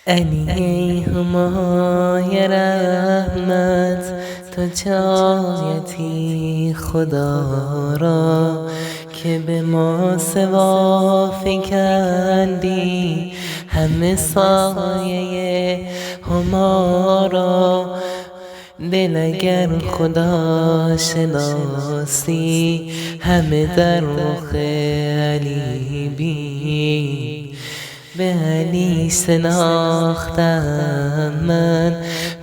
علی همای رحمت تو جایتی خدا را که به ما سوا فکندی همه سایه هما را. دل اگر خدا شناسی همه در رخ علی بین. به علی شناختم من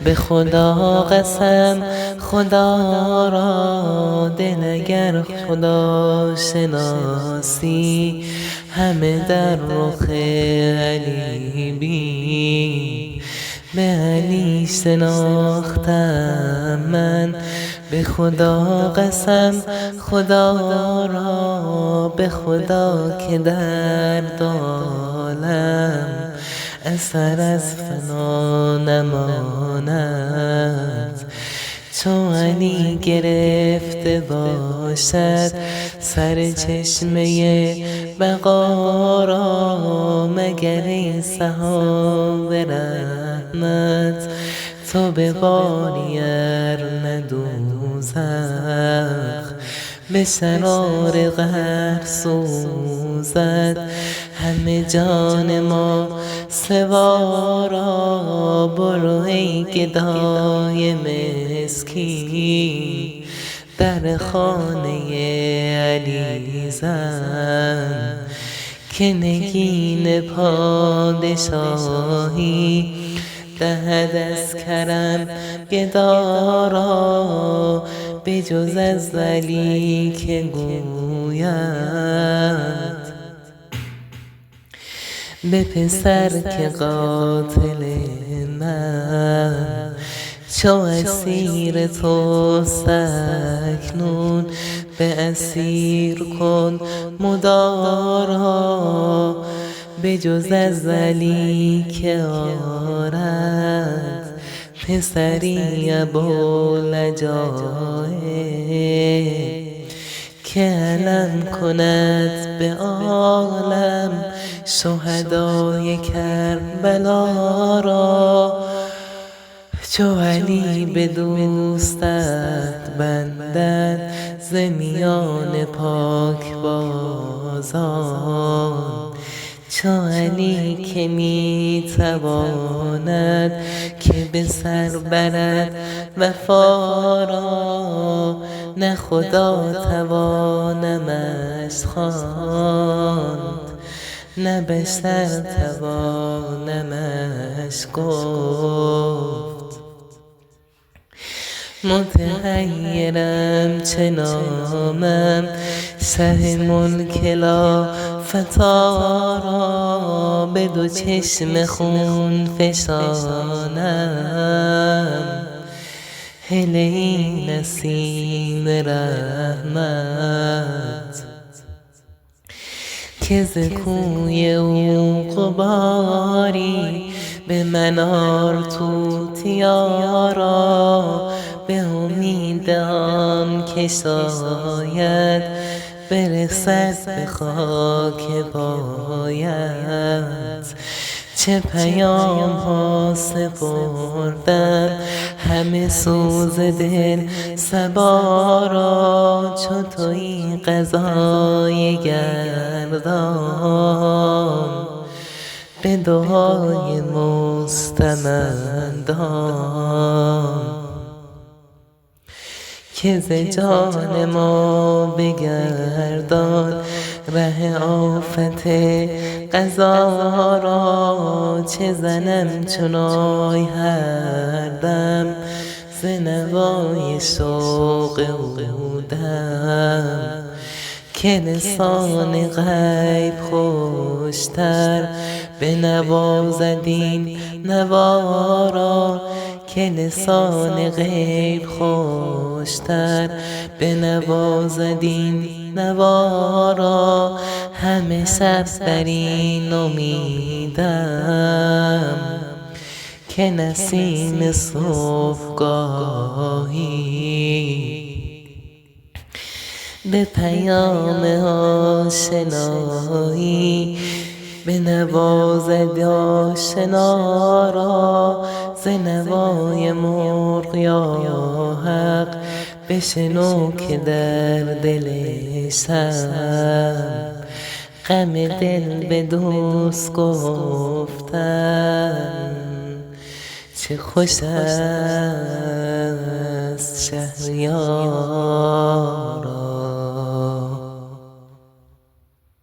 به خدا قسم خدا را. دل اگر خدا شناسی همه در رخ علی بین. به علی شناختم من به خدا قسم خدا را. به خدا که در عالم اثر از فنا نماند. چون علی گرفته باشد سر چشمه بقا را. مگر ای سحاب رحمت تو بباری ار دوزخ به شرار قهر سوزد همه جان ما سوارا. برو ای گدای مسکین در خانه علی زن که نگین پادشاهی دهد از کرم گدا را. به جز از علی که گوید به پسر که قاتل من چو اسیر توست اکنون به اسیر کن مدارا. به جز از علی که آرد پسری ابوالعجایب که علم کند به عالم شهدای کربلا را. چو علی به دوستت بندد ز میان پاکبازان. چو علی که می تواند که به سر برد وفا را. نه خدا توانمش خواند نه بشر توانمش گفت. متحیرم چه نامم شه ملک لا فتی را. به دو چشم خون فشانم هله ای نسیم رحمت که ز کوی او غباری به منار توتیا. به امید آن که شاید برسد به خاک پایت. چه پیام ها سپردم همه سوز دل صبا را. چو تویی قضای گردان به دعای مستمندان که ز جان ما بگردان ره آفت قضا را. چه زنم چنای هر دم ز نوای شوق او دم که لسان غیب خوشتر بنوازد این نوا را. که لسان غیب خوشتر بنوازد این نوا را. همه شب بر این امیدم که نسیم صبحگاهی به پیام آشنایی به نوازد آشنا را ز نوای مرغ یا حق بشنو که در دلشم غم دل به دوست گفتن چه خوش است.